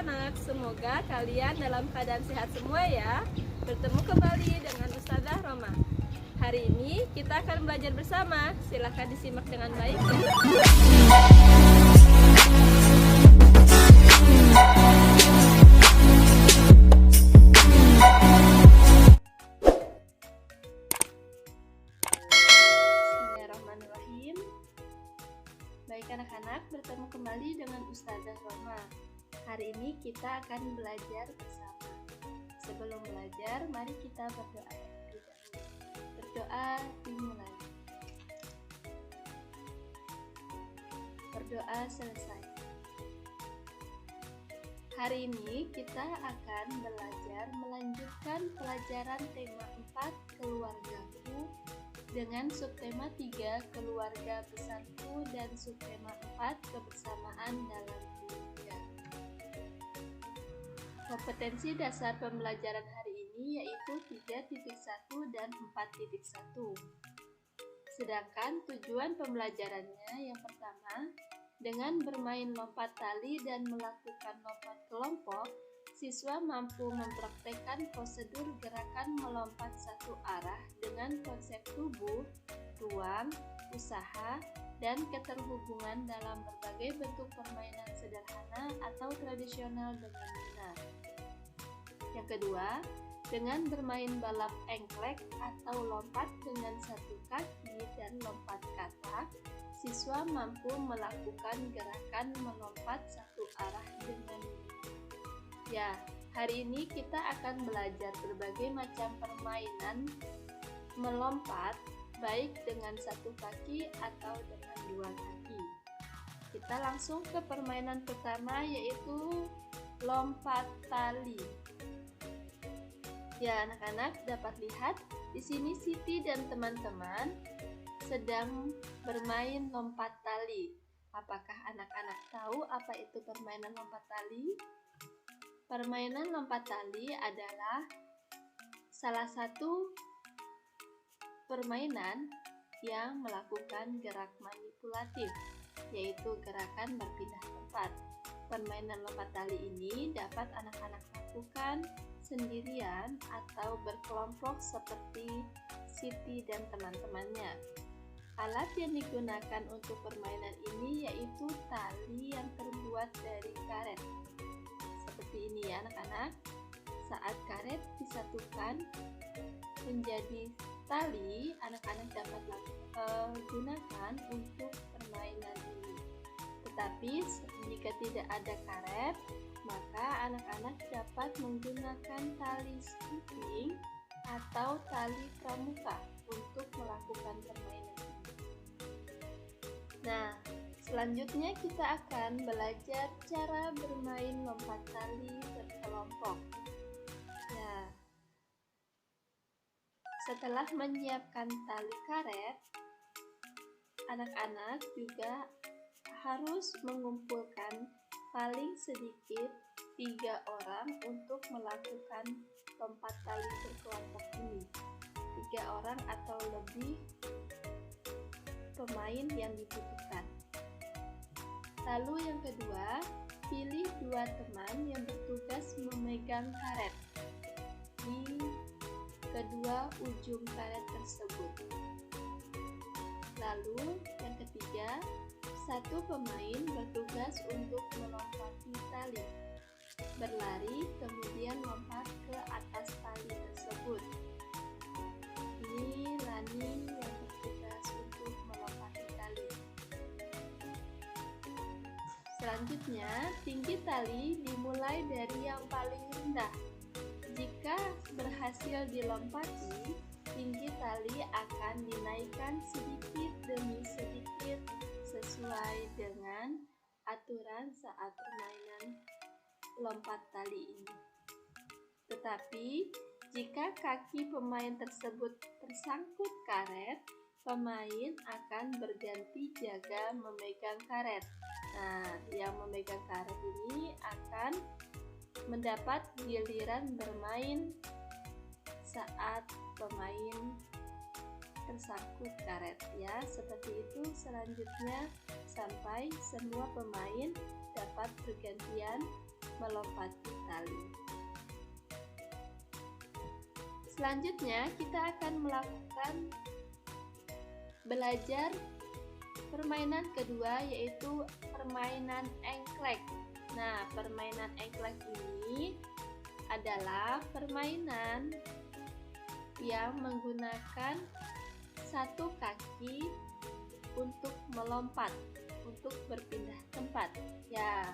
anak-anak, semoga kalian dalam keadaan sehat semua ya. Bertemu kembali dengan Ustazah Roma. Hari ini kita akan belajar bersama. Silahkan disimak dengan baik ya. Bismillahirrahmanirrahim. Baik anak-anak, bertemu kembali dengan Ustazah Roma. Hari ini kita akan belajar bersama. Sebelum belajar, mari kita berdoa. Berdoa dimulai. Berdoa selesai. Hari ini kita akan belajar melanjutkan pelajaran tema 4 keluargaku dengan subtema 3 keluarga besarku dan subtema 4 kebersamaan dalam keluarga. Kompetensi dasar pembelajaran hari ini yaitu 3.1 dan 4.1. Sedangkan tujuan pembelajarannya yang pertama, dengan bermain lompat tali dan melakukan lompat kelompok, siswa mampu mempraktekkan prosedur gerakan melompat satu arah dengan konsep tubuh, ruang, usaha, dan keterhubungan dalam berbagai bentuk permainan sederhana atau tradisional dengan benar. Yang kedua, dengan bermain balap engklek atau lompat dengan satu kaki dan lompat katak, siswa mampu melakukan gerakan melompat satu arah dengan benar. Ya, hari ini kita akan belajar berbagai macam permainan melompat, baik dengan satu kaki atau dengan dua kaki. Kita langsung ke permainan pertama, yaitu lompat tali. Ya, anak-anak dapat lihat di sini Siti dan teman-teman sedang bermain lompat tali. Apakah anak-anak tahu apa itu permainan lompat tali? Permainan lompat tali adalah salah satu permainan yang melakukan gerak manipulatif, yaitu gerakan berpindah tempat. Permainan lompat tali ini dapat anak-anak lakukan sendirian atau berkelompok seperti Siti dan teman-temannya. Alat yang digunakan untuk permainan ini yaitu tali yang terbuat dari karet. Seperti ini ya anak-anak. Saat karet disatukan menjadi tali, anak-anak dapat gunakan untuk permainan ini. Tetapi jika tidak ada karet, maka anak-anak dapat menggunakan tali skipping atau tali pramuka untuk melakukan permainan ini. Nah, selanjutnya kita akan belajar cara bermain lompat tali berkelompok. Ya, setelah menyiapkan tali karet, anak-anak juga harus mengumpulkan paling sedikit 3 orang untuk melakukan lompat tali berkelompok ini. 3 orang atau lebih pemain yang dibutuhkan. Lalu yang kedua, pilih 2 teman yang bertugas memegang karet di kedua ujung karet tersebut. Lalu yang ketiga, 1 pemain bertugas untuk melompati tali, berlari kemudian lompat ke atas tali tersebut. Ini Lani yang bertugas untuk melompati tali. Selanjutnya, tinggi tali dimulai dari yang paling rendah. Jika berhasil dilompati, tinggi tali akan dinaikkan sedikit demi sedikit sesuai dengan aturan saat permainan lompat tali ini. Tetapi, jika kaki pemain tersebut tersangkut karet, pemain akan berganti jaga memegang karet. Nah, yang memegang karet ini akan mendapat giliran bermain saat pemain tersangkut karet ya. Seperti itu selanjutnya sampai semua pemain dapat bergantian melompati tali. Selanjutnya kita akan melakukan belajar permainan kedua, yaitu permainan engklek. Nah, permainan engklek ini adalah permainan yang menggunakan satu kaki untuk melompat, untuk berpindah tempat. Ya,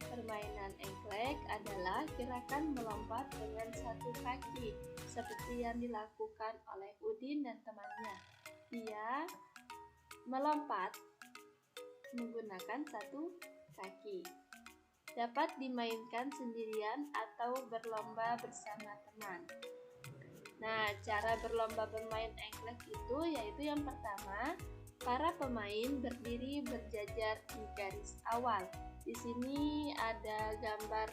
permainan engklek adalah gerakan melompat dengan satu kaki, seperti yang dilakukan oleh Udin dan temannya. Dia melompat menggunakan satu kaki. Dapat dimainkan sendirian atau berlomba bersama teman. Nah, cara berlomba bermain engklek itu yaitu yang pertama, para pemain berdiri berjajar di garis awal. Di sini ada gambar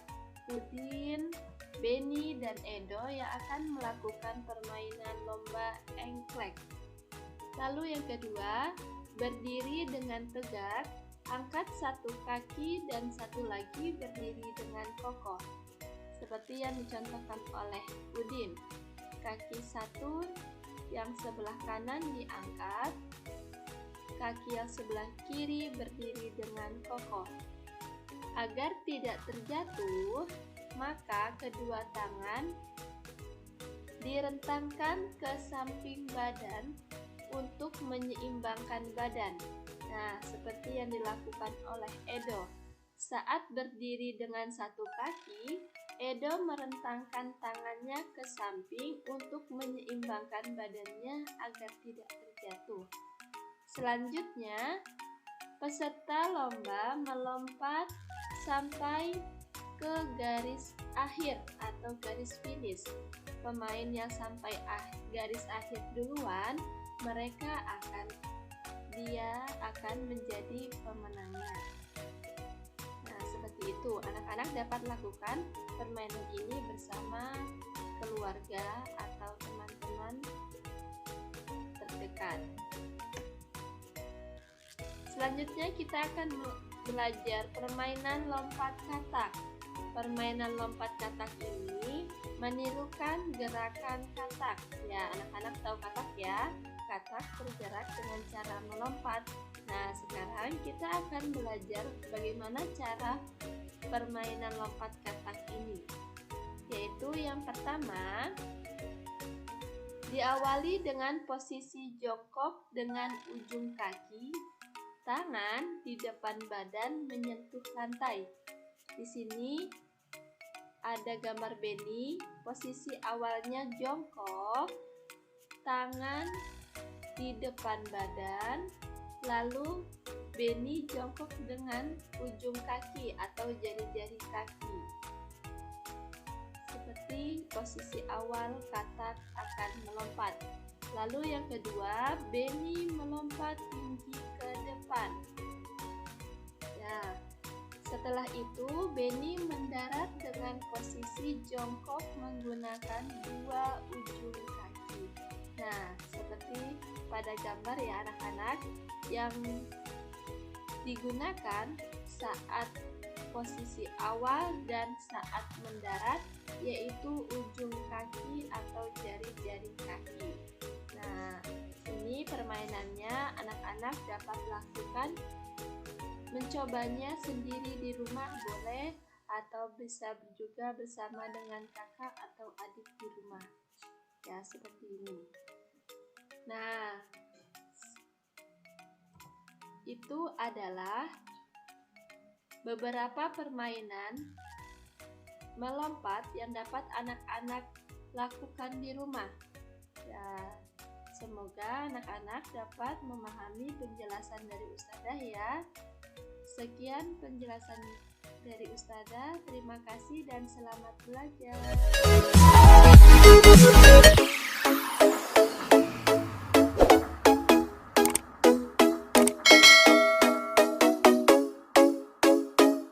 Udin, Beni, dan Edo yang akan melakukan permainan lomba engklek. Lalu yang kedua, berdiri dengan tegak, angkat satu kaki dan satu lagi berdiri dengan kokoh. Seperti yang dicontohkan oleh Udin. Kaki satu yang sebelah kanan diangkat, kaki yang sebelah kiri berdiri dengan kokoh. Agar tidak terjatuh, maka kedua tangan direntangkan ke samping badan untuk menyeimbangkan badan. Nah, seperti yang dilakukan oleh Edo. Saat berdiri dengan satu kaki, Edo merentangkan tangannya ke samping untuk menyeimbangkan badannya agar tidak terjatuh. Selanjutnya, peserta lomba melompat sampai ke garis akhir atau garis finish. Pemain yang sampai garis akhir duluan, dia akan menjadi pemenangnya. Nah, seperti itu. Anak-anak dapat lakukan permainan ini bersama keluarga atau teman-teman terdekat. Selanjutnya kita akan belajar permainan lompat katak. Permainan lompat katak ini menirukan gerakan katak. Ya, anak-anak tahu katak ya? Katak bergerak dengan cara melompat. Nah, sekarang kita akan belajar bagaimana cara permainan lompat katak ini. Yaitu yang pertama, diawali dengan posisi jongkok dengan ujung kaki, tangan di depan badan menyentuh lantai. Di sini ada gambar Beni, posisi awalnya jongkok, tangan di depan badan, lalu Beni jongkok dengan ujung kaki atau jari-jari kaki. Seperti posisi awal katak akan melompat. Lalu yang kedua, Beni melompat tinggi ke depan. Ya, setelah itu Beni mendarat dengan posisi jongkok menggunakan dua ujung kaki. Nah, seperti pada gambar ya anak-anak, yang digunakan saat posisi awal dan saat mendarat yaitu ujung kaki atau jari-jari kaki. Nah, ini permainannya anak-anak dapat lakukan, mencobanya sendiri di rumah boleh, atau bisa juga bersama dengan kakak atau adik di rumah. Ya, seperti ini. Nah, itu adalah beberapa permainan melompat yang dapat anak-anak lakukan di rumah. Ya, semoga anak-anak dapat memahami penjelasan dari Ustadzah ya. Sekian penjelasan dari Ustadzah. Terima kasih dan selamat belajar.